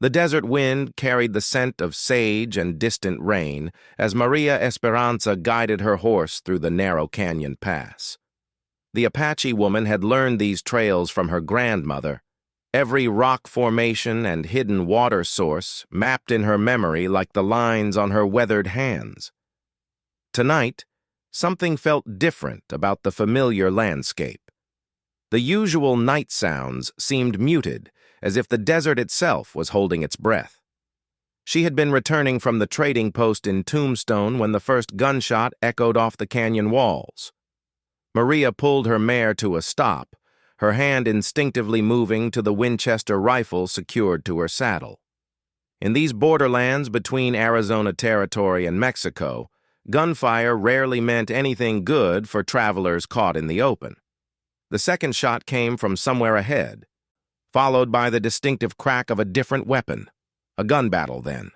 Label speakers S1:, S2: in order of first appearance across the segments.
S1: The desert wind carried the scent of sage and distant rain as Maria Esperanza guided her horse through the narrow canyon pass. The Apache woman had learned these trails from her grandmother, every rock formation and hidden water source mapped in her memory like the lines on her weathered hands. Tonight, something felt different about the familiar landscape. The usual night sounds seemed muted, as if the desert itself was holding its breath. She had been returning from the trading post in Tombstone when the first gunshot echoed off the canyon walls. Maria pulled her mare to a stop, her hand instinctively moving to the Winchester rifle secured to her saddle. In these borderlands between Arizona Territory and Mexico, gunfire rarely meant anything good for travelers caught in the open. The second shot came from somewhere ahead, followed by the distinctive crack of a different weapon. A gun battle, then.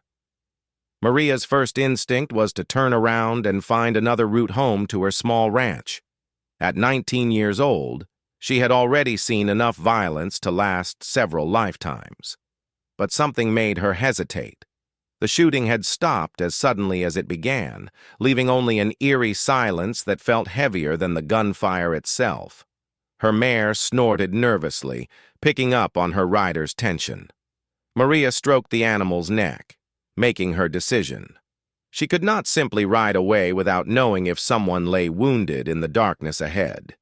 S1: Maria's first instinct was to turn around and find another route home to her small ranch. At 19 years old, she had already seen enough violence to last several lifetimes. But something made her hesitate. The shooting had stopped as suddenly as it began, leaving only an eerie silence that felt heavier than the gunfire itself. Her mare snorted nervously, picking up on her rider's tension. Maria stroked the animal's neck, making her decision. She could not simply ride away without knowing if someone lay wounded in the darkness ahead.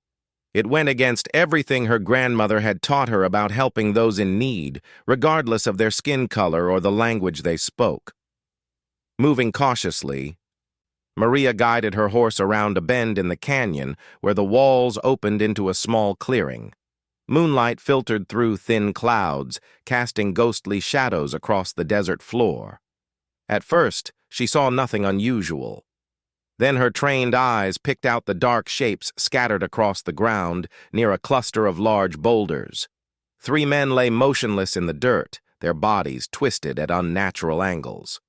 S1: It went against everything her grandmother had taught her about helping those in need, regardless of their skin color or the language they spoke. Moving cautiously, Maria guided her horse around a bend in the canyon where the walls opened into a small clearing. Moonlight filtered through thin clouds, casting ghostly shadows across the desert floor. At first, she saw nothing unusual. Then her trained eyes picked out the dark shapes scattered across the ground near a cluster of large boulders. 3 men lay motionless in the dirt, their bodies twisted at unnatural angles.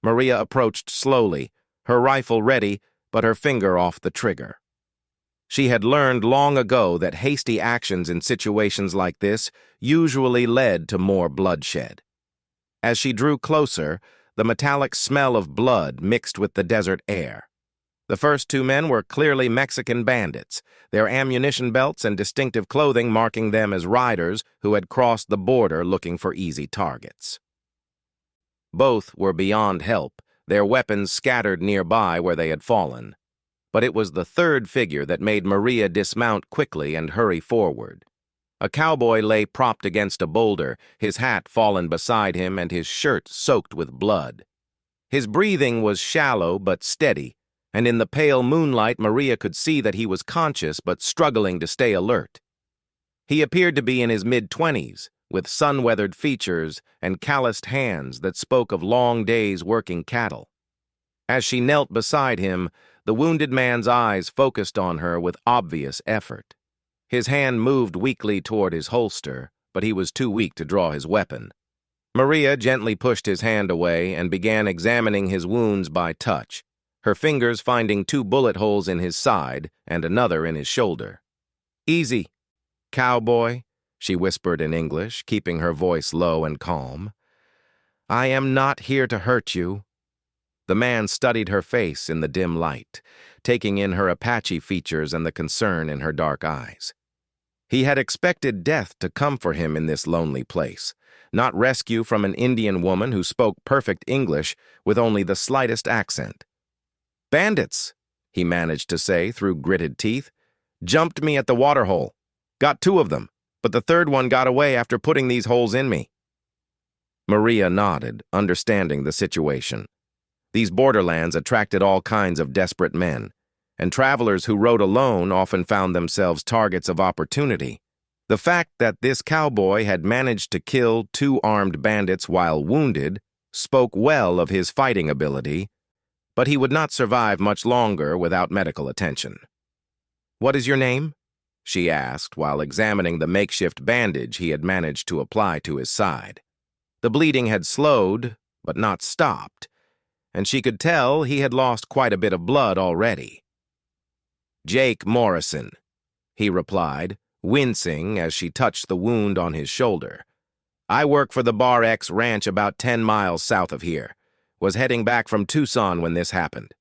S1: Maria approached slowly, her rifle ready, but her finger off the trigger. She had learned long ago that hasty actions in situations like this usually led to more bloodshed. As she drew closer, the metallic smell of blood mixed with the desert air. The first 2 men were clearly Mexican bandits, their ammunition belts and distinctive clothing marking them as riders who had crossed the border looking for easy targets. Both were beyond help, their weapons scattered nearby where they had fallen. But it was the third figure that made Maria dismount quickly and hurry forward. A cowboy lay propped against a boulder, his hat fallen beside him and his shirt soaked with blood. His breathing was shallow but steady, and in the pale moonlight Maria could see that he was conscious but struggling to stay alert. He appeared to be in his mid-20s, with sun-weathered features and calloused hands that spoke of long days working cattle. As she knelt beside him, the wounded man's eyes focused on her with obvious effort. His hand moved weakly toward his holster, but he was too weak to draw his weapon. Maria gently pushed his hand away and began examining his wounds by touch, her fingers finding 2 bullet holes in his side and another in his shoulder. "Easy, cowboy," she whispered in English, keeping her voice low and calm. "I am not here to hurt you." The man studied her face in the dim light, taking in her Apache features and the concern in her dark eyes. He had expected death to come for him in this lonely place, not rescue from an Indian woman who spoke perfect English with only the slightest accent. "Bandits," he managed to say through gritted teeth. "Jumped me at the waterhole. Got 2 of them, but the third one got away after putting these holes in me." Maria nodded, understanding the situation. These borderlands attracted all kinds of desperate men, and travelers who rode alone often found themselves targets of opportunity. The fact that this cowboy had managed to kill 2 armed bandits while wounded spoke well of his fighting ability, but he would not survive much longer without medical attention. "What is your name?" she asked while examining the makeshift bandage he had managed to apply to his side. The bleeding had slowed, but not stopped, and she could tell he had lost quite a bit of blood already. "Jake Morrison," he replied, wincing as she touched the wound on his shoulder. I work for the Bar X Ranch about 10 miles south of here. Was heading back from Tucson when this happened.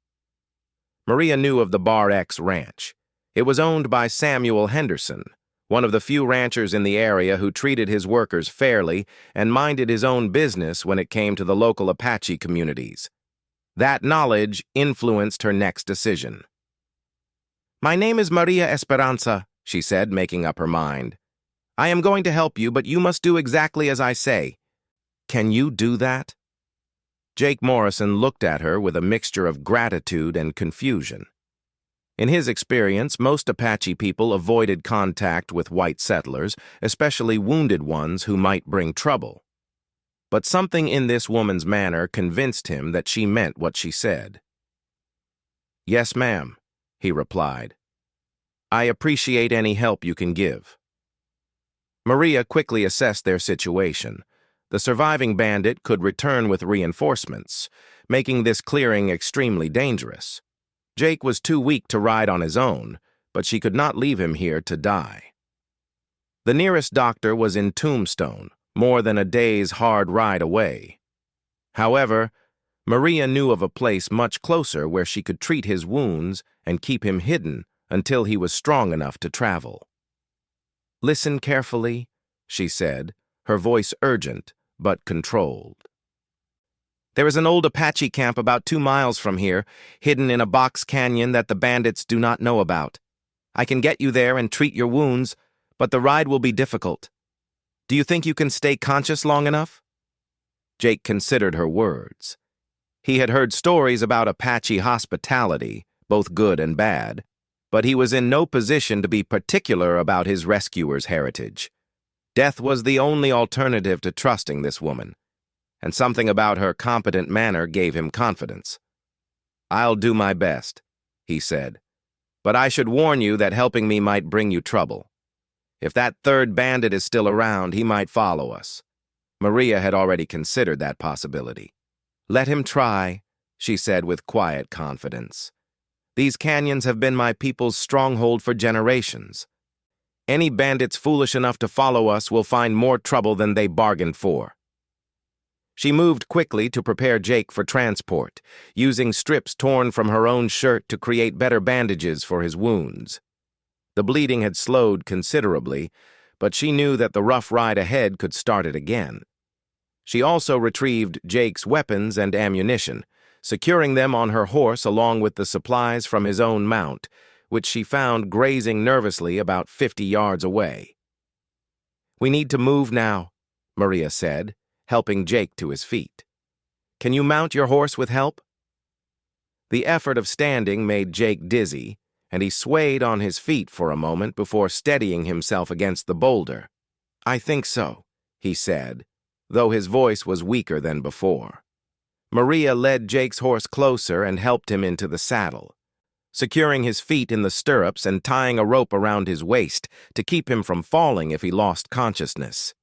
S1: Maria knew of the Bar X Ranch. It was owned by Samuel Henderson, one of the few ranchers in the area who treated his workers fairly and minded his own business when it came to the local Apache communities. That knowledge influenced her next decision. "My name is Maria Esperanza," she said, making up her mind. "I am going to help you, but you must do exactly as I say." "Can you do that?" Jake Morrison looked at her with a mixture of gratitude and confusion. In his experience, most Apache people avoided contact with white settlers, especially wounded ones who might bring trouble. But something in this woman's manner convinced him that she meant what she said. "Yes, ma'am," he replied. "I appreciate any help you can give." Maria quickly assessed their situation. The surviving bandit could return with reinforcements, making this clearing extremely dangerous. Jake was too weak to ride on his own, but she could not leave him here to die. The nearest doctor was in Tombstone, more than a day's hard ride away. However, Maria knew of a place much closer where she could treat his wounds and keep him hidden until he was strong enough to travel. "Listen carefully," she said, her voice urgent but controlled. "There is an old Apache camp about 2 miles from here, hidden in a box canyon that the bandits do not know about. I can get you there and treat your wounds, but the ride will be difficult. Do you think you can stay conscious long enough?" Jake considered her words. He had heard stories about Apache hospitality, both good and bad, but he was in no position to be particular about his rescuer's heritage. Death was the only alternative to trusting this woman, and something about her competent manner gave him confidence. "I'll do my best," he said, "but I should warn you that helping me might bring you trouble. If that third bandit is still around, he might follow us." Maria had already considered that possibility. "Let him try," she said with quiet confidence. "These canyons have been my people's stronghold for generations. Any bandits foolish enough to follow us will find more trouble than they bargained for." She moved quickly to prepare Jake for transport, using strips torn from her own shirt to create better bandages for his wounds. The bleeding had slowed considerably, but she knew that the rough ride ahead could start it again. She also retrieved Jake's weapons and ammunition, securing them on her horse along with the supplies from his own mount, which she found grazing nervously about 50 yards away. "We need to move now," Maria said, helping Jake to his feet. "Can you mount your horse with help?" The effort of standing made Jake dizzy, and he swayed on his feet for a moment before steadying himself against the boulder. "I think so," he said, though his voice was weaker than before. Maria led Jake's horse closer and helped him into the saddle, securing his feet in the stirrups and tying a rope around his waist to keep him from falling if he lost consciousness.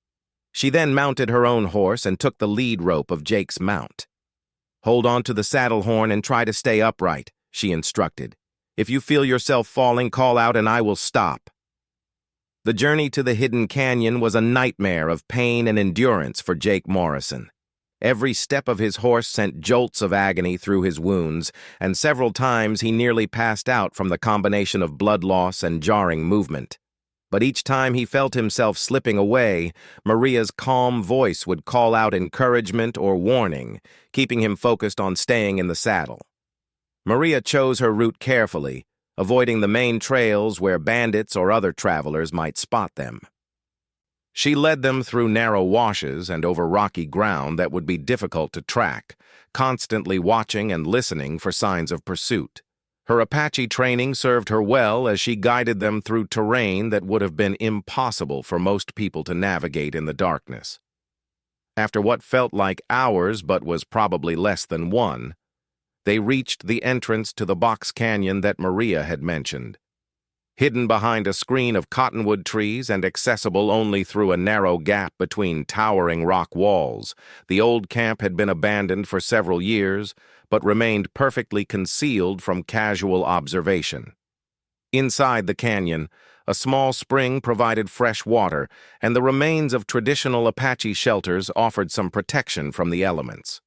S1: She then mounted her own horse and took the lead rope of Jake's mount. "Hold on to the saddle horn and try to stay upright," she instructed. "If you feel yourself falling, call out and I will stop." The journey to the hidden canyon was a nightmare of pain and endurance for Jake Morrison. Every step of his horse sent jolts of agony through his wounds, and several times he nearly passed out from the combination of blood loss and jarring movement. But each time he felt himself slipping away, Maria's calm voice would call out encouragement or warning, keeping him focused on staying in the saddle. Maria chose her route carefully, avoiding the main trails where bandits or other travelers might spot them. She led them through narrow washes and over rocky ground that would be difficult to track, constantly watching and listening for signs of pursuit. Her Apache training served her well as she guided them through terrain that would have been impossible for most people to navigate in the darkness. After what felt like hours but was probably less than one, they reached the entrance to the box canyon that Maria had mentioned. Hidden behind a screen of cottonwood trees and accessible only through a narrow gap between towering rock walls, the old camp had been abandoned for several years, but remained perfectly concealed from casual observation. Inside the canyon, A small spring provided fresh water, and the remains of traditional Apache shelters offered some protection from the elements.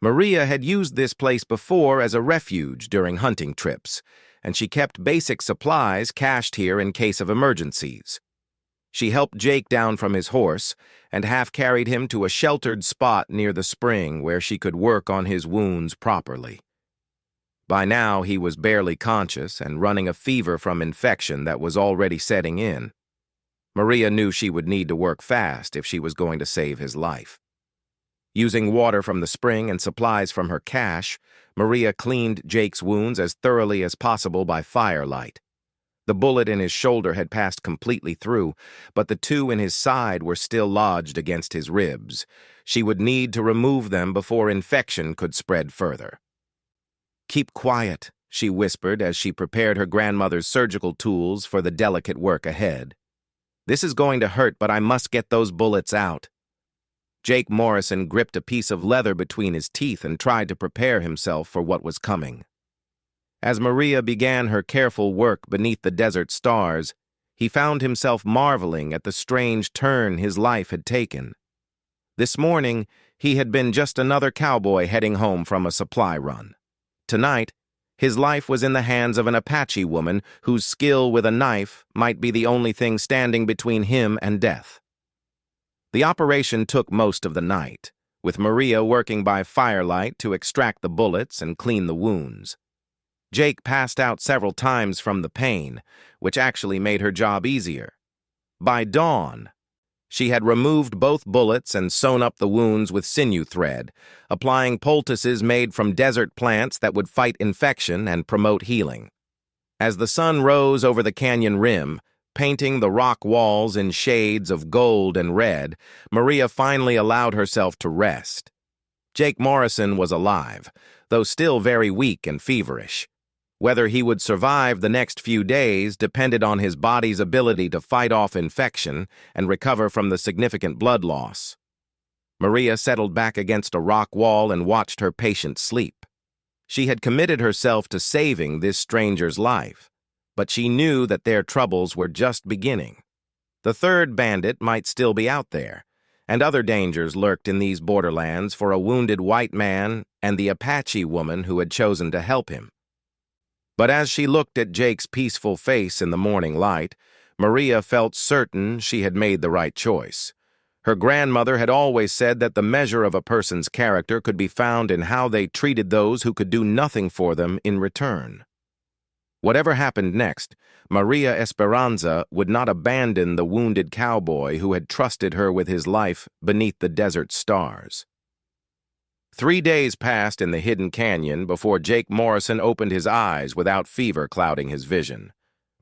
S1: Maria had used this place before as a refuge during hunting trips, and she kept basic supplies cached here in case of emergencies. She helped Jake down from his horse and half-carried him to a sheltered spot near the spring where she could work on his wounds properly. By now, he was barely conscious and running a fever from infection that was already setting in. Maria knew she would need to work fast if she was going to save his life. Using water from the spring and supplies from her cache, Maria cleaned Jake's wounds as thoroughly as possible by firelight. The bullet in his shoulder had passed completely through, but the two in his side were still lodged against his ribs. She would need to remove them before infection could spread further. "Keep quiet," she whispered as she prepared her grandmother's surgical tools for the delicate work ahead. "This is going to hurt, but I must get those bullets out." Jake Morrison gripped a piece of leather between his teeth and tried to prepare himself for what was coming. As Maria began her careful work beneath the desert stars, he found himself marveling at the strange turn his life had taken. This morning, he had been just another cowboy heading home from a supply run. Tonight, his life was in the hands of an Apache woman whose skill with a knife might be the only thing standing between him and death. The operation took most of the night, with Maria working by firelight to extract the bullets and clean the wounds. Jake passed out several times from the pain, which actually made her job easier. By dawn, she had removed both bullets and sewn up the wounds with sinew thread, applying poultices made from desert plants that would fight infection and promote healing. As the sun rose over the canyon rim, painting the rock walls in shades of gold and red, Maria finally allowed herself to rest. Jake Morrison was alive, though still very weak and feverish. Whether he would survive the next few days depended on his body's ability to fight off infection and recover from the significant blood loss. Maria settled back against a rock wall and watched her patient sleep. She had committed herself to saving this stranger's life, but she knew that their troubles were just beginning. The third bandit might still be out there, and other dangers lurked in these borderlands for a wounded white man and the Apache woman who had chosen to help him. But as she looked at Jake's peaceful face in the morning light, Maria felt certain she had made the right choice. Her grandmother had always said that the measure of a person's character could be found in how they treated those who could do nothing for them in return. Whatever happened next, Maria Esperanza would not abandon the wounded cowboy who had trusted her with his life beneath the desert stars. 3 days passed in the hidden canyon before Jake Morrison opened his eyes without fever clouding his vision.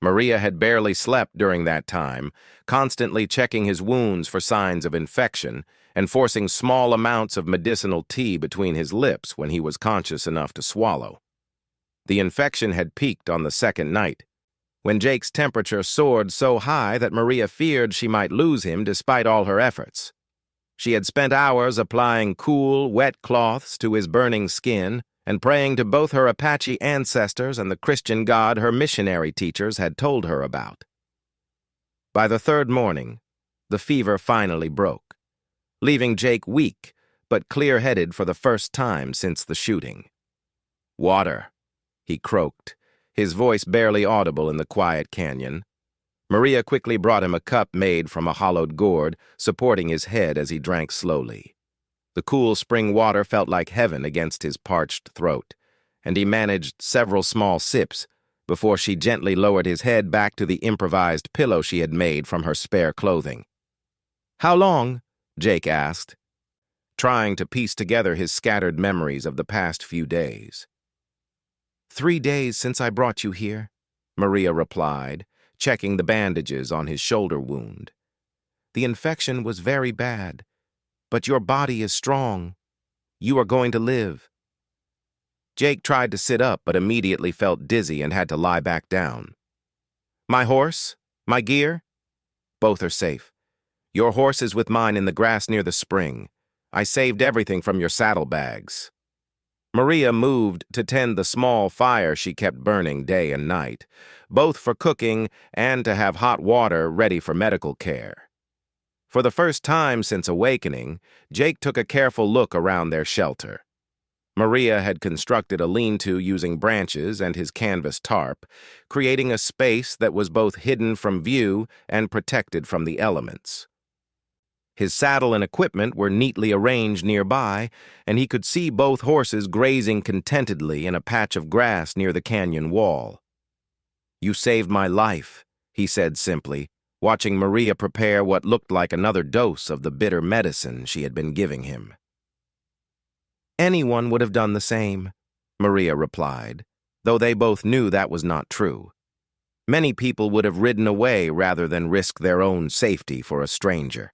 S1: Maria had barely slept during that time, constantly checking his wounds for signs of infection and forcing small amounts of medicinal tea between his lips when he was conscious enough to swallow. The infection had peaked on the second night, when Jake's temperature soared so high that Maria feared she might lose him despite all her efforts. She had spent hours applying cool, wet cloths to his burning skin and praying to both her Apache ancestors and the Christian God her missionary teachers had told her about. By the third morning, the fever finally broke, leaving Jake weak but clear-headed for the first time since the shooting. "Water," he croaked, his voice barely audible in the quiet canyon. Maria quickly brought him a cup made from a hollowed gourd, supporting his head as he drank slowly. The cool spring water felt like heaven against his parched throat, and he managed several small sips before she gently lowered his head back to the improvised pillow she had made from her spare clothing. "How long?" Jake asked, trying to piece together his scattered memories of the past few days. 3 days since I brought you here," Maria replied, checking the bandages on his shoulder wound. "The infection was very bad, but your body is strong. You are going to live." Jake tried to sit up but immediately felt dizzy and had to lie back down. "My horse? My gear?" "Both are safe. Your horse is with mine in the grass near the spring. I saved everything from your saddlebags." Maria moved to tend the small fire she kept burning day and night, both for cooking and to have hot water ready for medical care. For the first time since awakening, Jake took a careful look around their shelter. Maria had constructed a lean-to using branches and his canvas tarp, creating a space that was both hidden from view and protected from the elements. His saddle and equipment were neatly arranged nearby, and he could see both horses grazing contentedly in a patch of grass near the canyon wall. "You saved my life," he said simply, watching Maria prepare what looked like another dose of the bitter medicine she had been giving him. "Anyone would have done the same," Maria replied, though they both knew that was not true. Many people would have ridden away rather than risk their own safety for a stranger.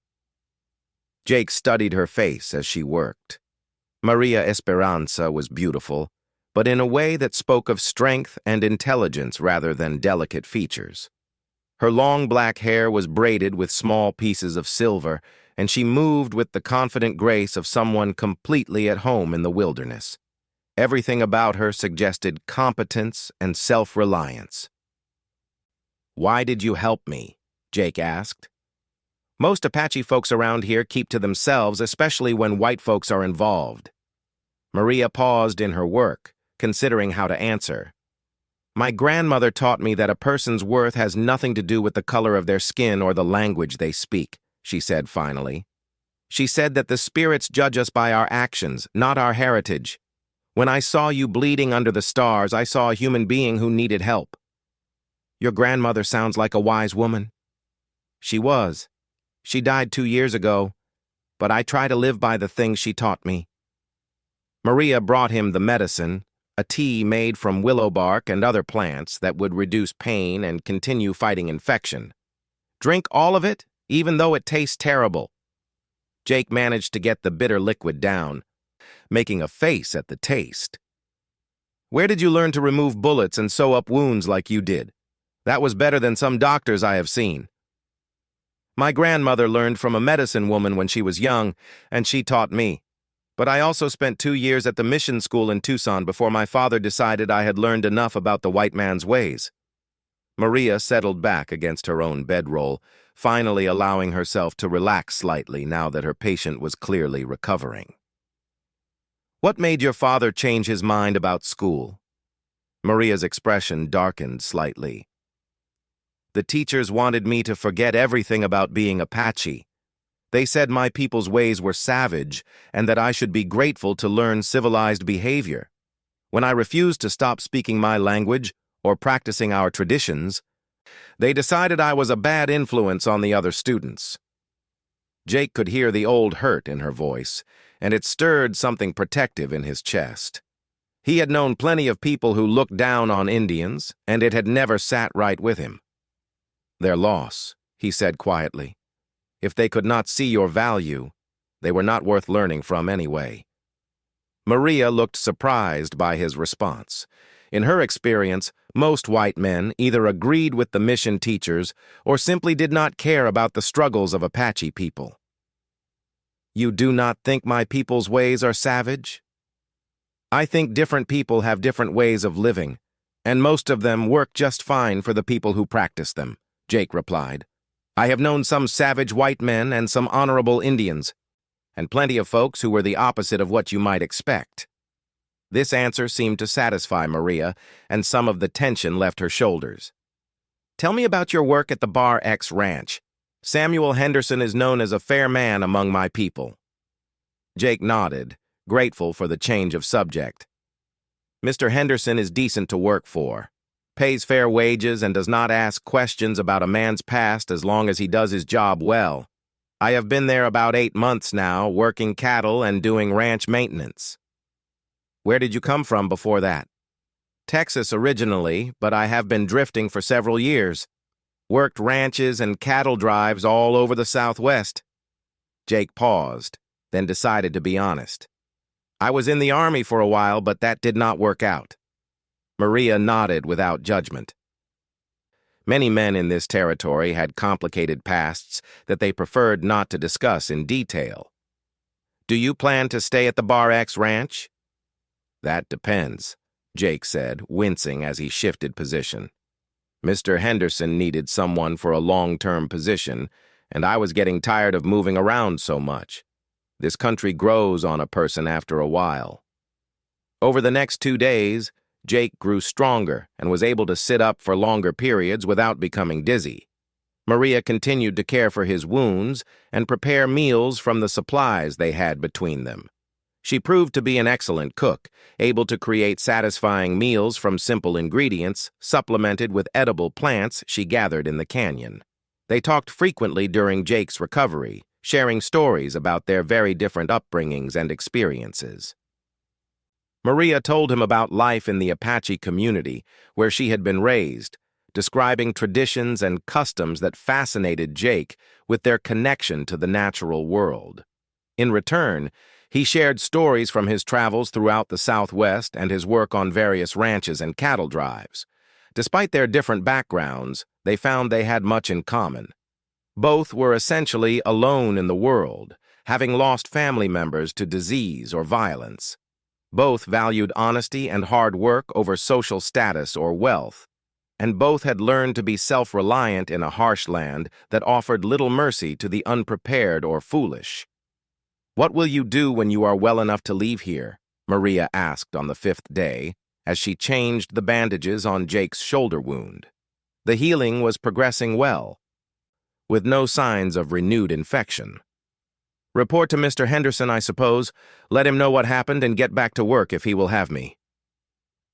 S1: Jake studied her face as she worked. Maria Esperanza was beautiful, but in a way that spoke of strength and intelligence rather than delicate features. Her long black hair was braided with small pieces of silver, and she moved with the confident grace of someone completely at home in the wilderness. Everything about her suggested competence and self-reliance. "Why did you help me?" Jake asked. "Most Apache folks around here keep to themselves, especially when white folks are involved." Maria paused in her work, considering how to answer. "My grandmother taught me that a person's worth has nothing to do with the color of their skin or the language they speak," she said finally. "She said that the spirits judge us by our actions, not our heritage. When I saw you bleeding under the stars, I saw a human being who needed help." "Your grandmother sounds like a wise woman." "She was. She died 2 years ago, but I try to live by the things she taught me." Maria brought him the medicine, a tea made from willow bark and other plants that would reduce pain and continue fighting infection. "Drink all of it, even though it tastes terrible." Jake managed to get the bitter liquid down, making a face at the taste. "Where did you learn to remove bullets and sew up wounds like you did? That was better than some doctors I have seen." "My grandmother learned from a medicine woman when she was young, and she taught me. But I also spent 2 years at the mission school in Tucson before my father decided I had learned enough about the white man's ways." Maria settled back against her own bedroll, finally allowing herself to relax slightly now that her patient was clearly recovering. "What made your father change his mind about school?" Maria's expression darkened slightly. "The teachers wanted me to forget everything about being Apache. They said my people's ways were savage and that I should be grateful to learn civilized behavior. When I refused to stop speaking my language or practicing our traditions, they decided I was a bad influence on the other students." Jake could hear the old hurt in her voice, and it stirred something protective in his chest. He had known plenty of people who looked down on Indians, and it had never sat right with him. "Their loss," he said quietly. "If they could not see your value, they were not worth learning from anyway." Maria looked surprised by his response. In her experience, most white men either agreed with the mission teachers or simply did not care about the struggles of Apache people. "You do not think my people's ways are savage?" "I think different people have different ways of living, and most of them work just fine for the people who practice them," Jake replied. "I have known some savage white men and some honorable Indians, and plenty of folks who were the opposite of what you might expect." This answer seemed to satisfy Maria, and some of the tension left her shoulders. "Tell me about your work at the Bar X Ranch. Samuel Henderson is known as a fair man among my people." Jake nodded, grateful for the change of subject. "Mr. Henderson is decent to work for, pays fair wages, and does not ask questions about a man's past as long as he does his job well. I have been there about 8 months now, working cattle and doing ranch maintenance." "Where did you come from before that?" "Texas originally, but I have been drifting for several years. Worked ranches and cattle drives all over the Southwest." Jake paused, then decided to be honest. "I was in the Army for a while, but that did not work out." Maria nodded without judgment. Many men in this territory had complicated pasts that they preferred not to discuss in detail. "Do you plan to stay at the Bar X Ranch?" That depends, Jake said, wincing as he shifted position. Mr. Henderson needed someone for a long-term position, and I was getting tired of moving around so much. This country grows on a person after a while. Over the next 2 days, Jake grew stronger and was able to sit up for longer periods without becoming dizzy. Maria continued to care for his wounds and prepare meals from the supplies they had between them. She proved to be an excellent cook, able to create satisfying meals from simple ingredients, supplemented with edible plants she gathered in the canyon. They talked frequently during Jake's recovery, sharing stories about their very different upbringings and experiences. Maria told him about life in the Apache community where she had been raised, describing traditions and customs that fascinated Jake with their connection to the natural world. In return, he shared stories from his travels throughout the Southwest and his work on various ranches and cattle drives. Despite their different backgrounds, they found they had much in common. Both were essentially alone in the world, having lost family members to disease or violence. Both valued honesty and hard work over social status or wealth, and both had learned to be self-reliant in a harsh land that offered little mercy to the unprepared or foolish. "What will you do when you are well enough to leave here?" Maria asked on the 5th day, as she changed the bandages on Jake's shoulder wound. The healing was progressing well, with no signs of renewed infection. "Report to Mr. Henderson, I suppose. Let him know what happened and get back to work if he will have me."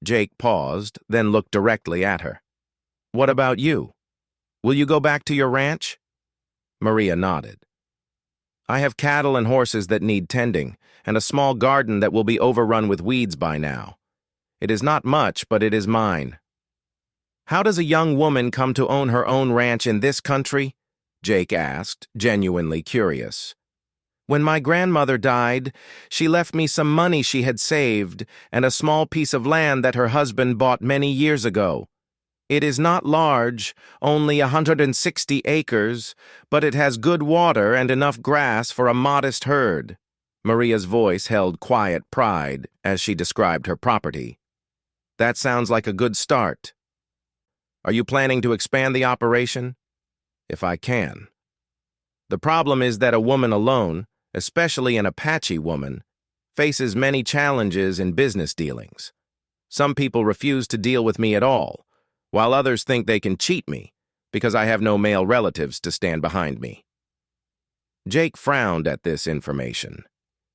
S1: Jake paused, then looked directly at her. "What about you? Will you go back to your ranch?" Maria nodded. "I have cattle and horses that need tending, and a small garden that will be overrun with weeds by now. It is not much, but it is mine." "How does a young woman come to own her own ranch in this country?" Jake asked, genuinely curious. "When my grandmother died, she left me some money she had saved and a small piece of land that her husband bought many years ago. It is not large, only 160 acres, but it has good water and enough grass for a modest herd." Maria's voice held quiet pride as she described her property. "That sounds like a good start. Are you planning to expand the operation?" "If I can. The problem is that a woman alone, especially an Apache woman, faces many challenges in business dealings. Some people refuse to deal with me at all, while others think they can cheat me because I have no male relatives to stand behind me." Jake frowned at this information.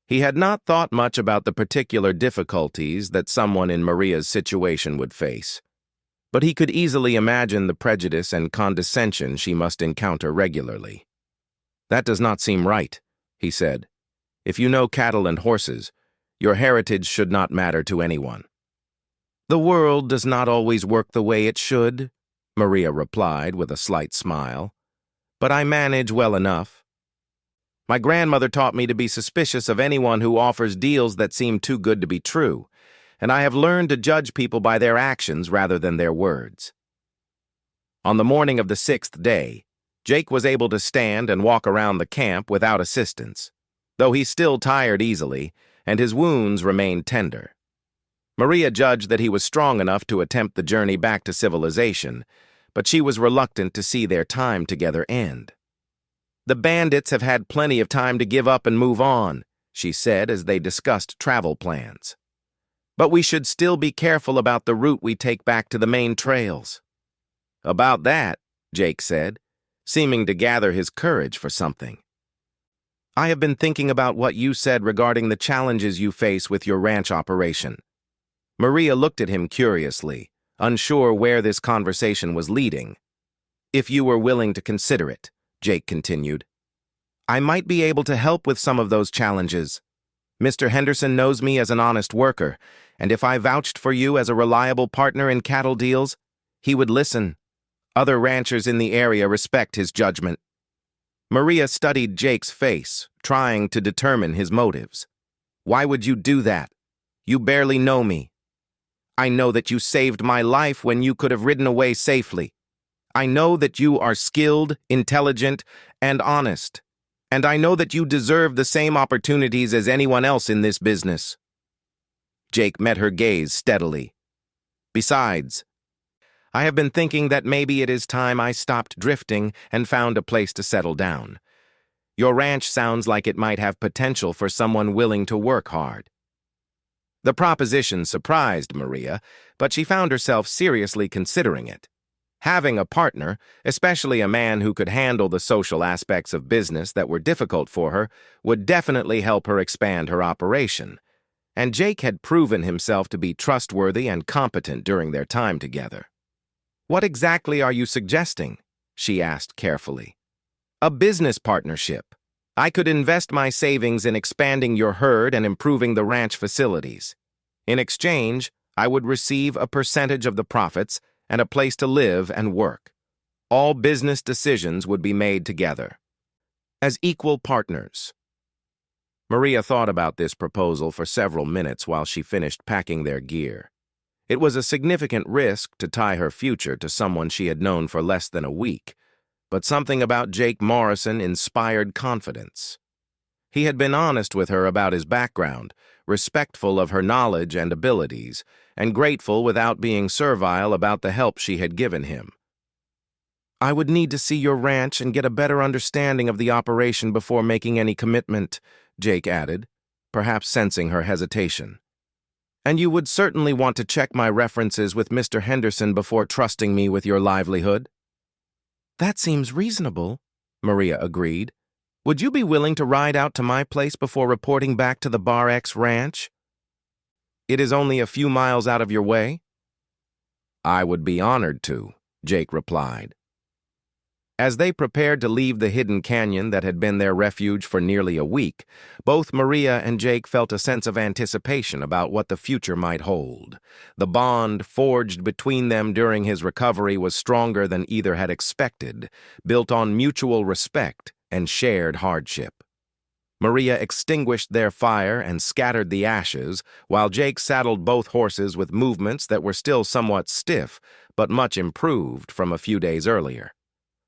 S1: He had not thought much about the particular difficulties that someone in Maria's situation would face, but he could easily imagine the prejudice and condescension she must encounter regularly. "That does not seem right," he said. "If you know cattle and horses, your heritage should not matter to anyone." "The world does not always work the way it should," Maria replied with a slight smile. "But I manage well enough. My grandmother taught me to be suspicious of anyone who offers deals that seem too good to be true, and I have learned to judge people by their actions rather than their words." On the morning of the 6th day, Jake was able to stand and walk around the camp without assistance, though he still tired easily, and his wounds remained tender. Maria judged that he was strong enough to attempt the journey back to civilization, but she was reluctant to see their time together end. "The bandits have had plenty of time to give up and move on," she said as they discussed travel plans. "But we should still be careful about the route we take back to the main trails." "About that," Jake said, seeming to gather his courage for something. "I have been thinking about what you said regarding the challenges you face with your ranch operation." Maria looked at him curiously, unsure where this conversation was leading. "If you were willing to consider it," Jake continued, "I might be able to help with some of those challenges. Mr. Henderson knows me as an honest worker, and if I vouched for you as a reliable partner in cattle deals, he would listen. Other ranchers in the area respect his judgment." Maria studied Jake's face, trying to determine his motives. "Why would you do that? You barely know me. I know that you saved my life when you could have ridden away safely. I know that you are skilled, intelligent, and honest. And I know that you deserve the same opportunities as anyone else in this business." Jake met her gaze steadily. Besides, I have been thinking that maybe it is time I stopped drifting and found a place to settle down. Your ranch sounds like it might have potential for someone willing to work hard. The proposition surprised Maria, but she found herself seriously considering it. Having a partner, especially a man who could handle the social aspects of business that were difficult for her, would definitely help her expand her operation. And Jake had proven himself to be trustworthy and competent during their time together. "What exactly are you suggesting?" she asked carefully. "A business partnership. I could invest my savings in expanding your herd and improving the ranch facilities. In exchange, I would receive a percentage of the profits and a place to live and work. All business decisions would be made together, as equal partners." Maria thought about this proposal for several minutes while she finished packing their gear. It was a significant risk to tie her future to someone she had known for less than a week, but something about Jake Morrison inspired confidence. He had been honest with her about his background, respectful of her knowledge and abilities, and grateful without being servile about the help she had given him. "I would need to see your ranch and get a better understanding of the operation before making any commitment," Jake added, perhaps sensing her hesitation. "And you would certainly want to check my references with Mr. Henderson before trusting me with your livelihood." "That seems reasonable," Maria agreed. "Would you be willing to ride out to my place before reporting back to the Bar X ranch? It is only a few miles out of your way." "I would be honored to," Jake replied. As they prepared to leave the hidden canyon that had been their refuge for nearly a week, both Maria and Jake felt a sense of anticipation about what the future might hold. The bond forged between them during his recovery was stronger than either had expected, built on mutual respect and shared hardship. Maria extinguished their fire and scattered the ashes, while Jake saddled both horses with movements that were still somewhat stiff, but much improved from a few days earlier.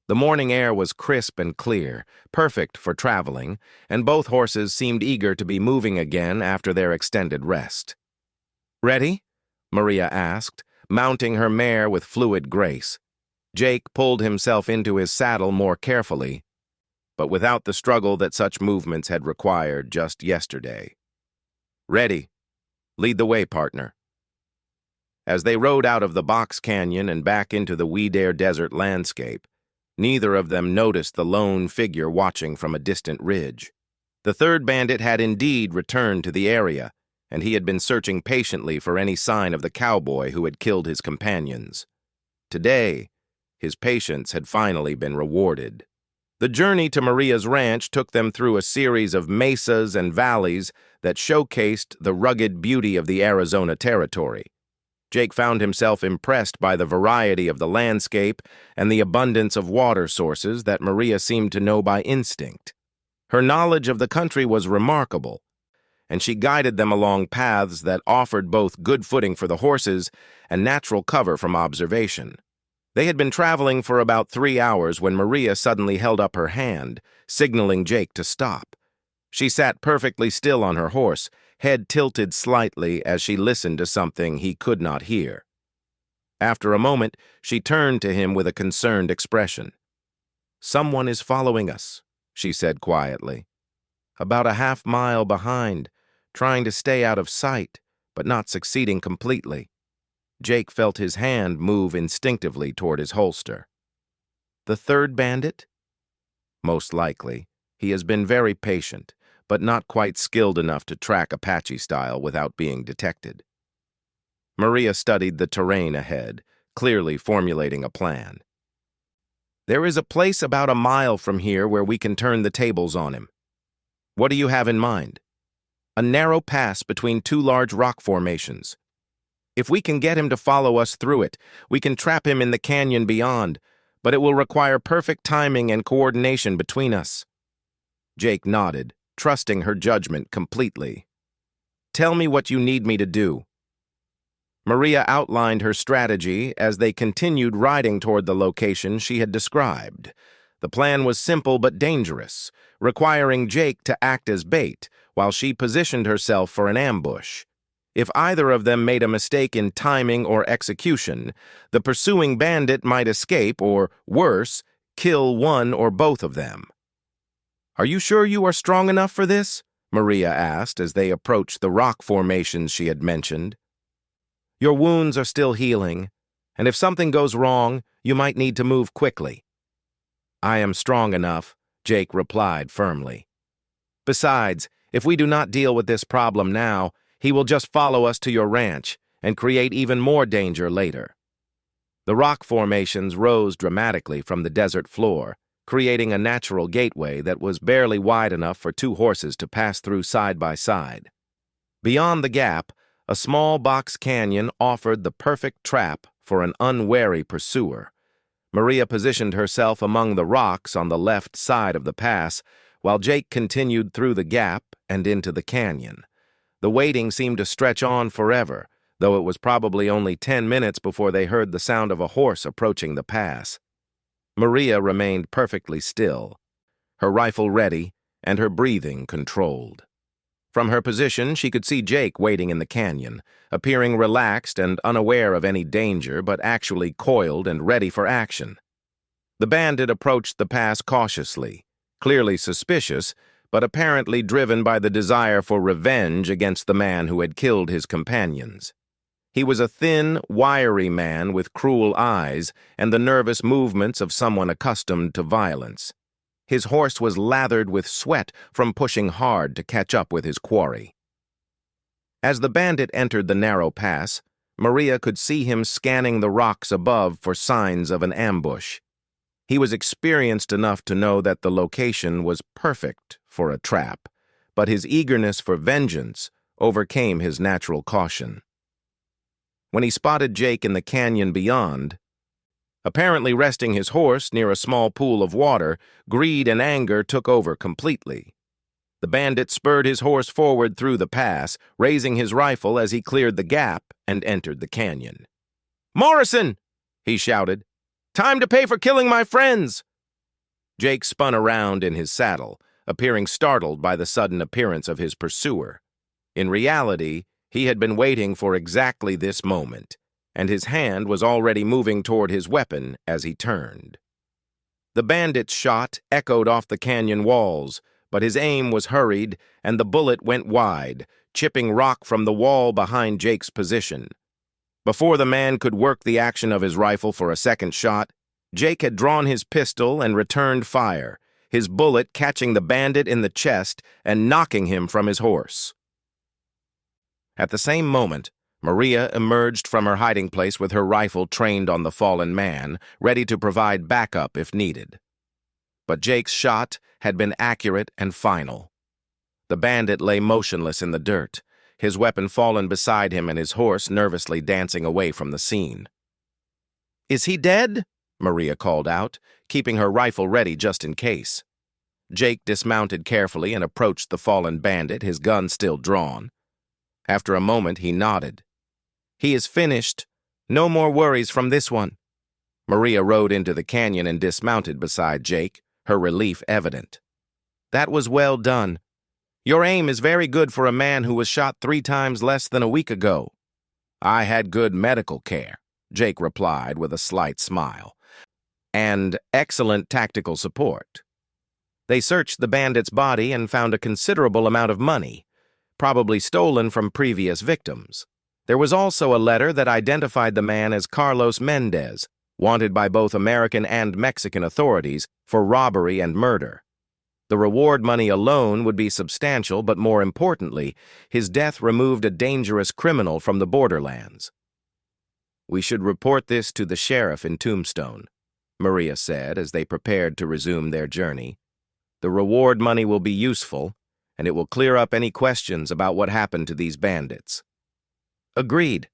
S1: The morning air was crisp and clear, perfect for traveling, and both horses seemed eager to be moving again after their extended rest. "Ready?" Maria asked, mounting her mare with fluid grace. Jake pulled himself into his saddle more carefully, but without the struggle that such movements had required just yesterday. "Ready. Lead the way, partner." As they rode out of the box canyon and back into the Weedare Desert landscape, neither of them noticed the lone figure watching from a distant ridge. The third bandit had indeed returned to the area, and he had been searching patiently for any sign of the cowboy who had killed his companions. Today, his patience had finally been rewarded. The journey to Maria's ranch took them through a series of mesas and valleys that showcased the rugged beauty of the Arizona territory. Jake found himself impressed by the variety of the landscape and the abundance of water sources that Maria seemed to know by instinct. Her knowledge of the country was remarkable, and she guided them along paths that offered both good footing for the horses and natural cover from observation. They had been traveling for about 3 hours when Maria suddenly held up her hand, signaling Jake to stop. She sat perfectly still on her horse, head tilted slightly as she listened to something he could not hear. After a moment, she turned to him with a concerned expression. "Someone is following us," she said quietly. "About a half-mile behind, trying to stay out of sight, but not succeeding completely." Jake felt his hand move instinctively toward his holster. "The third bandit?" "Most likely. He has been very patient, but not quite skilled enough to track Apache style without being detected." Maria studied the terrain ahead, clearly formulating a plan. "There is a place about a mile from here where we can turn the tables on him." "What do you have in mind?" "A narrow pass between 2 large rock formations. If we can get him to follow us through it, we can trap him in the canyon beyond, but it will require perfect timing and coordination between us." Jake nodded, trusting her judgment completely. "Tell me what you need me to do." Maria outlined her strategy as they continued riding toward the location she had described. The plan was simple but dangerous, requiring Jake to act as bait while she positioned herself for an ambush. If either of them made a mistake in timing or execution, the pursuing bandit might escape or, worse, kill one or both of them. "Are you sure you are strong enough for this?" Maria asked as they approached the rock formations she had mentioned. "Your wounds are still healing, and if something goes wrong, you might need to move quickly." "I am strong enough," Jake replied firmly. "Besides, if we do not deal with this problem now, he will just follow us to your ranch and create even more danger later." The rock formations rose dramatically from the desert floor, creating a natural gateway that was barely wide enough for two horses to pass through side by side. Beyond the gap, a small box canyon offered the perfect trap for an unwary pursuer. Maria positioned herself among the rocks on the left side of the pass, while Jake continued through the gap and into the canyon. The waiting seemed to stretch on forever, though it was probably only 10 minutes before they heard the sound of a horse approaching the pass. Maria remained perfectly still, her rifle ready and her breathing controlled. From her position, she could see Jake waiting in the canyon, appearing relaxed and unaware of any danger, but actually coiled and ready for action. The bandit approached the pass cautiously, clearly suspicious, but apparently driven by the desire for revenge against the man who had killed his companions. He was a thin, wiry man with cruel eyes and the nervous movements of someone accustomed to violence. His horse was lathered with sweat from pushing hard to catch up with his quarry. As the bandit entered the narrow pass, Maria could see him scanning the rocks above for signs of an ambush. He was experienced enough to know that the location was perfect for a trap, but his eagerness for vengeance overcame his natural caution. When he spotted Jake in the canyon beyond, apparently resting his horse near a small pool of water, greed and anger took over completely. The bandit spurred his horse forward through the pass, raising his rifle as he cleared the gap and entered the canyon. "Morrison!" he shouted. "Time to pay for killing my friends!" Jake spun around in his saddle, appearing startled by the sudden appearance of his pursuer. In reality, he had been waiting for exactly this moment, and his hand was already moving toward his weapon as he turned. The bandit's shot echoed off the canyon walls, but his aim was hurried, and the bullet went wide, chipping rock from the wall behind Jake's position. Before the man could work the action of his rifle for a second shot, Jake had drawn his pistol and returned fire, his bullet catching the bandit in the chest and knocking him from his horse. At the same moment, Maria emerged from her hiding place with her rifle trained on the fallen man, ready to provide backup if needed. But Jake's shot had been accurate and final. The bandit lay motionless in the dirt, his weapon fallen beside him and his horse nervously dancing away from the scene. "Is he dead?" Maria called out, keeping her rifle ready just in case. Jake dismounted carefully and approached the fallen bandit, his gun still drawn. After a moment, he nodded. "He is finished. No more worries from this one." Maria rode into the canyon and dismounted beside Jake, her relief evident. "That was well done. Your aim is very good for a man who was shot 3 times less than a week ago." "I had good medical care," Jake replied with a slight smile, "and excellent tactical support." They searched the bandit's body and found a considerable amount of money, probably stolen from previous victims. There was also a letter that identified the man as Carlos Mendez, wanted by both American and Mexican authorities for robbery and murder. The reward money alone would be substantial, but more importantly, his death removed a dangerous criminal from the borderlands. "We should report this to the sheriff in Tombstone," Maria said as they prepared to resume their journey. "The reward money will be useful, and it will clear up any questions about what happened to these bandits." "Agreed.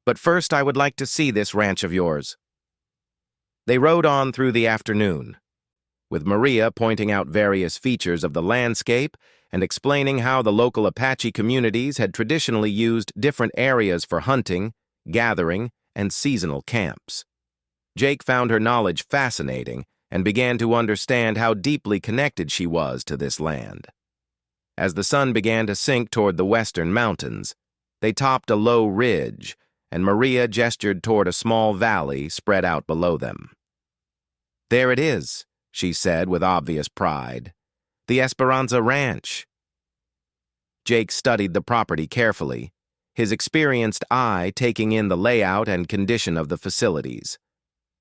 S1: But first I would like to see this ranch of yours." They rode on through the afternoon, with Maria pointing out various features of the landscape and explaining how the local Apache communities had traditionally used different areas for hunting, gathering, and seasonal camps. Jake found her knowledge fascinating and began to understand how deeply connected she was to this land. As the sun began to sink toward the western mountains, They topped a low ridge, and Maria gestured toward a small valley spread out below them. "There it is," she said with obvious pride. "The Esperanza Ranch." Jake studied the property carefully, his experienced eye taking in the layout and condition of the facilities.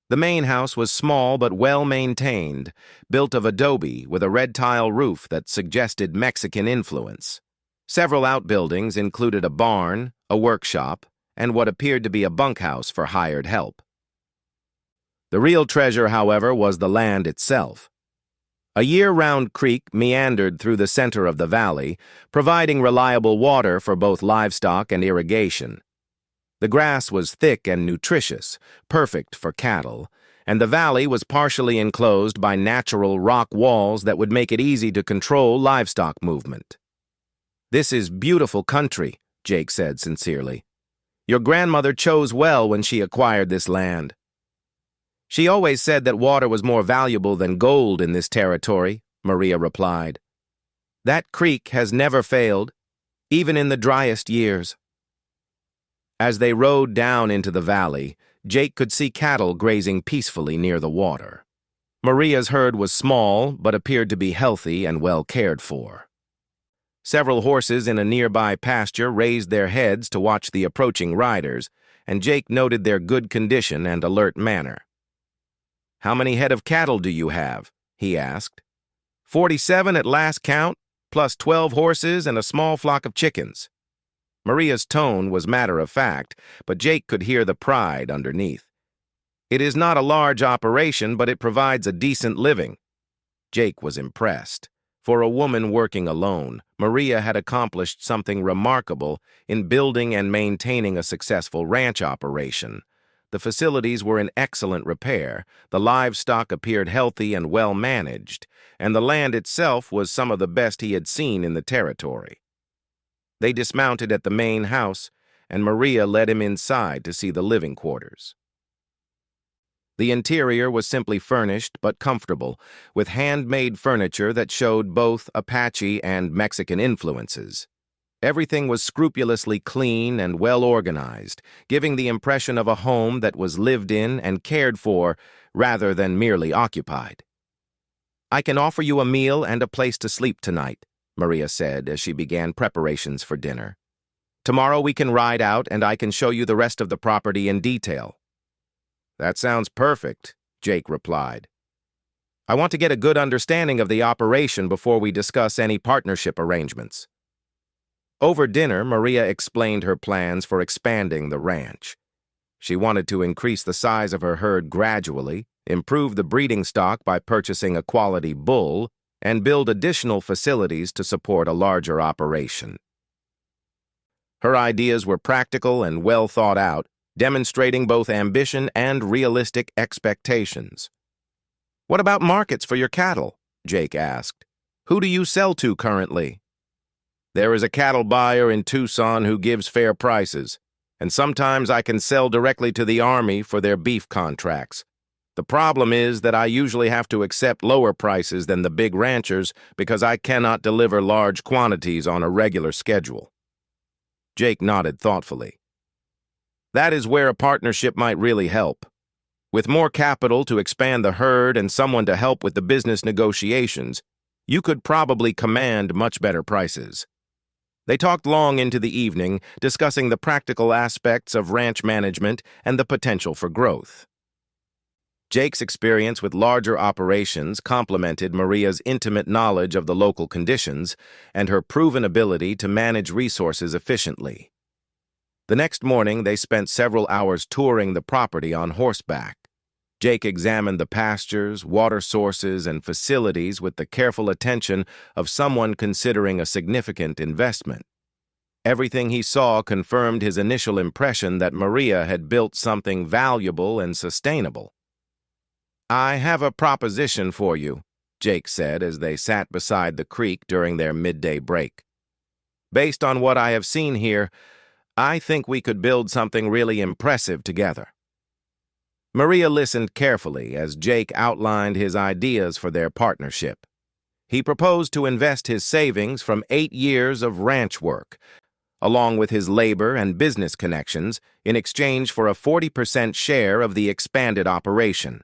S1: The main house was small but well-maintained, built of adobe with a red tile roof that suggested Mexican influence. Several outbuildings included a barn, a workshop, and what appeared to be a bunkhouse for hired help. The real treasure, however, was the land itself. A year-round creek meandered through the center of the valley, providing reliable water for both livestock and irrigation. The grass was thick and nutritious, perfect for cattle, and the valley was partially enclosed by natural rock walls that would make it easy to control livestock movement. "This is beautiful country," Jake said sincerely. "Your grandmother chose well when she acquired this land." "She always said that water was more valuable than gold in this territory," Maria replied. "That creek has never failed, even in the driest years." As they rode down into the valley, Jake could see cattle grazing peacefully near the water. Maria's herd was small, but appeared to be healthy and well cared for. Several horses in a nearby pasture raised their heads to watch the approaching riders, and Jake noted their good condition and alert manner. "How many head of cattle do you have?" he asked. 47 at last count, plus 12 horses and a small flock of chickens." Maria's tone was matter-of-fact, but Jake could hear the pride underneath. "It is not a large operation, but it provides a decent living." Jake was impressed. For a woman working alone, Maria had accomplished something remarkable in building and maintaining a successful ranch operation. The facilities were in excellent repair, the livestock appeared healthy and well-managed, and the land itself was some of the best he had seen in the territory. They dismounted at the main house, and Maria led him inside to see the living quarters. The interior was simply furnished but comfortable, with handmade furniture that showed both Apache and Mexican influences. Everything was scrupulously clean and well-organized, giving the impression of a home that was lived in and cared for rather than merely occupied. "I can offer you a meal and a place to sleep tonight," Maria said as she began preparations for dinner. "Tomorrow we can ride out and I can show you the rest of the property in detail." "That sounds perfect," Jake replied. "I want to get a good understanding of the operation before we discuss any partnership arrangements." Over dinner, Maria explained her plans for expanding the ranch. She wanted to increase the size of her herd gradually, improve the breeding stock by purchasing a quality bull, and build additional facilities to support a larger operation. Her ideas were practical and well thought out, demonstrating both ambition and realistic expectations. "What about markets for your cattle?" Jake asked. "Who do you sell to currently?" "There is a cattle buyer in Tucson who gives fair prices, and sometimes I can sell directly to the Army for their beef contracts. The problem is that I usually have to accept lower prices than the big ranchers because I cannot deliver large quantities on a regular schedule." Jake nodded thoughtfully. "That is where a partnership might really help. With more capital to expand the herd and someone to help with the business negotiations, you could probably command much better prices." They talked long into the evening, discussing the practical aspects of ranch management and the potential for growth. Jake's experience with larger operations complemented Maria's intimate knowledge of the local conditions and her proven ability to manage resources efficiently. The next morning, they spent several hours touring the property on horseback. Jake examined the pastures, water sources, and facilities with the careful attention of someone considering a significant investment. Everything he saw confirmed his initial impression that Maria had built something valuable and sustainable. "I have a proposition for you," Jake said as they sat beside the creek during their midday break. "Based on what I have seen here, I think we could build something really impressive together." Maria listened carefully as Jake outlined his ideas for their partnership. He proposed to invest his savings from 8 years of ranch work, along with his labor and business connections, in exchange for a 40% share of the expanded operation.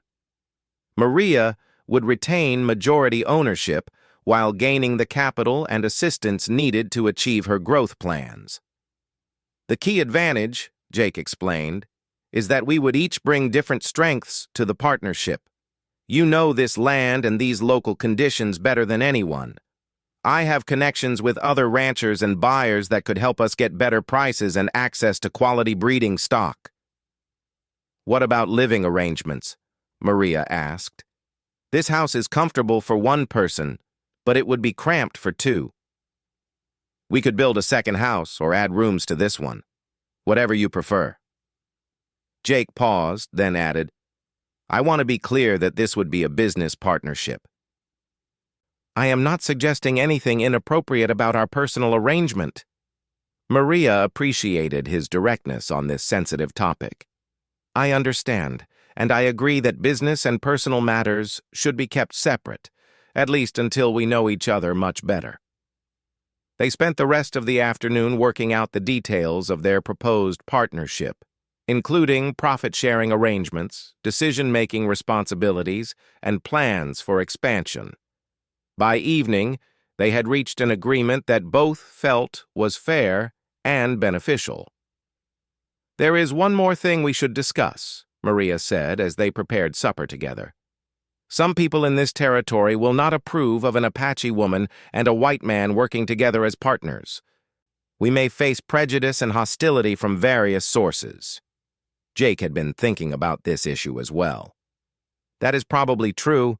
S1: Maria would retain majority ownership while gaining the capital and assistance needed to achieve her growth plans. The key advantage, Jake explained, is that we would each bring different strengths to the partnership. You know this land and these local conditions better than anyone. I have connections with other ranchers and buyers that could help us get better prices and access to quality breeding stock. What about living arrangements? Maria asked. This house is comfortable for one person, but it would be cramped for two. We could build a second house or add rooms to this one. Whatever you prefer. Jake paused, then added, I want to be clear that this would be a business partnership. I am not suggesting anything inappropriate about our personal arrangement. Maria appreciated his directness on this sensitive topic. I understand, and I agree that business and personal matters should be kept separate, at least until we know each other much better. They spent the rest of the afternoon working out the details of their proposed partnership, including profit-sharing arrangements, decision-making responsibilities, and plans for expansion. By evening, they had reached an agreement that both felt was fair and beneficial. There is one more thing we should discuss, Maria said as they prepared supper together. Some people in this territory will not approve of an Apache woman and a white man working together as partners. We may face prejudice and hostility from various sources. Jake had been thinking about this issue as well. That is probably true,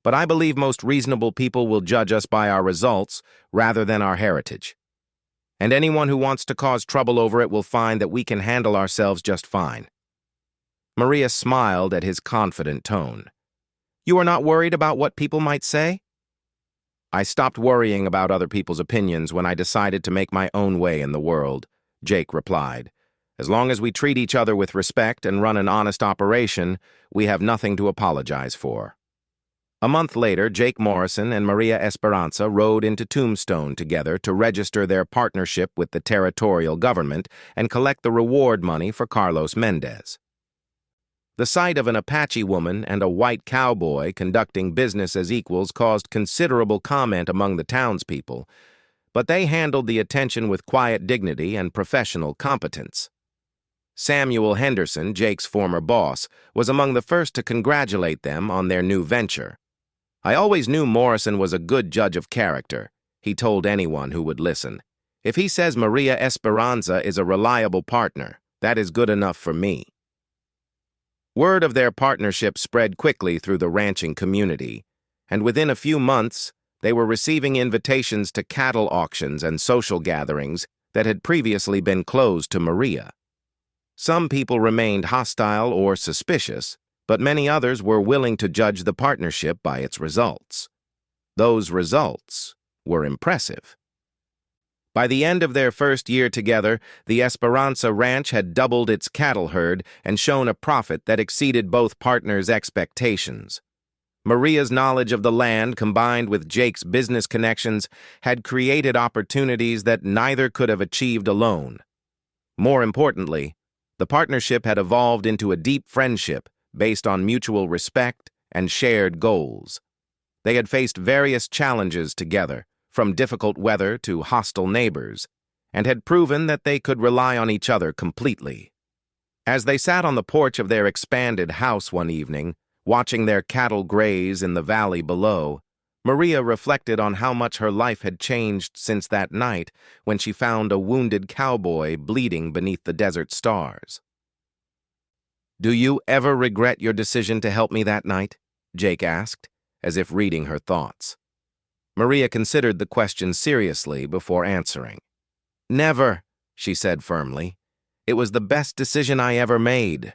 S1: but I believe most reasonable people will judge us by our results rather than our heritage. And anyone who wants to cause trouble over it will find that we can handle ourselves just fine. Maria smiled at his confident tone. You are not worried about what people might say? I stopped worrying about other people's opinions when I decided to make my own way in the world, Jake replied. As long as we treat each other with respect and run an honest operation, we have nothing to apologize for. A month later, Jake Morrison and Maria Esperanza rode into Tombstone together to register their partnership with the territorial government and collect the reward money for Carlos Mendez. The sight of an Apache woman and a white cowboy conducting business as equals caused considerable comment among the townspeople, but they handled the attention with quiet dignity and professional competence. Samuel Henderson, Jake's former boss, was among the first to congratulate them on their new venture. I always knew Morrison was a good judge of character, he told anyone who would listen. If he says Maria Esperanza is a reliable partner, that is good enough for me. Word of their partnership spread quickly through the ranching community, and within a few months, they were receiving invitations to cattle auctions and social gatherings that had previously been closed to Maria. Some people remained hostile or suspicious, but many others were willing to judge the partnership by its results. Those results were impressive. By the end of their first year together, the Esperanza Ranch had doubled its cattle herd and shown a profit that exceeded both partners' expectations. Maria's knowledge of the land, combined with Jake's business connections, had created opportunities that neither could have achieved alone. More importantly, the partnership had evolved into a deep friendship based on mutual respect and shared goals. They had faced various challenges together, from difficult weather to hostile neighbors, and had proven that they could rely on each other completely. As they sat on the porch of their expanded house one evening, watching their cattle graze in the valley below, Maria reflected on how much her life had changed since that night when she found a wounded cowboy bleeding beneath the desert stars. Do you ever regret your decision to help me that night? Jake asked, as if reading her thoughts. Maria considered the question seriously before answering. Never, she said firmly. It was the best decision I ever made.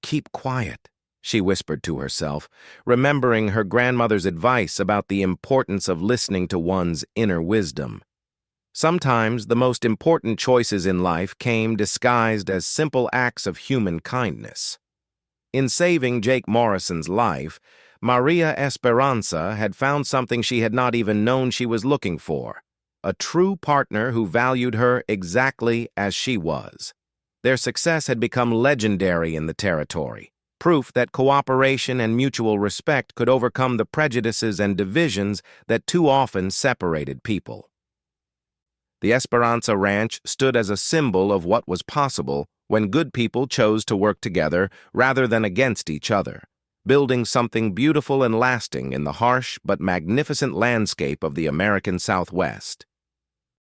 S1: Keep quiet, she whispered to herself, remembering her grandmother's advice about the importance of listening to one's inner wisdom. Sometimes the most important choices in life came disguised as simple acts of human kindness. In saving Jake Morrison's life, Maria Esperanza had found something she had not even known she was looking for: a true partner who valued her exactly as she was. Their success had become legendary in the territory, proof that cooperation and mutual respect could overcome the prejudices and divisions that too often separated people. The Esperanza Ranch stood as a symbol of what was possible when good people chose to work together rather than against each other, building something beautiful and lasting in the harsh but magnificent landscape of the American Southwest.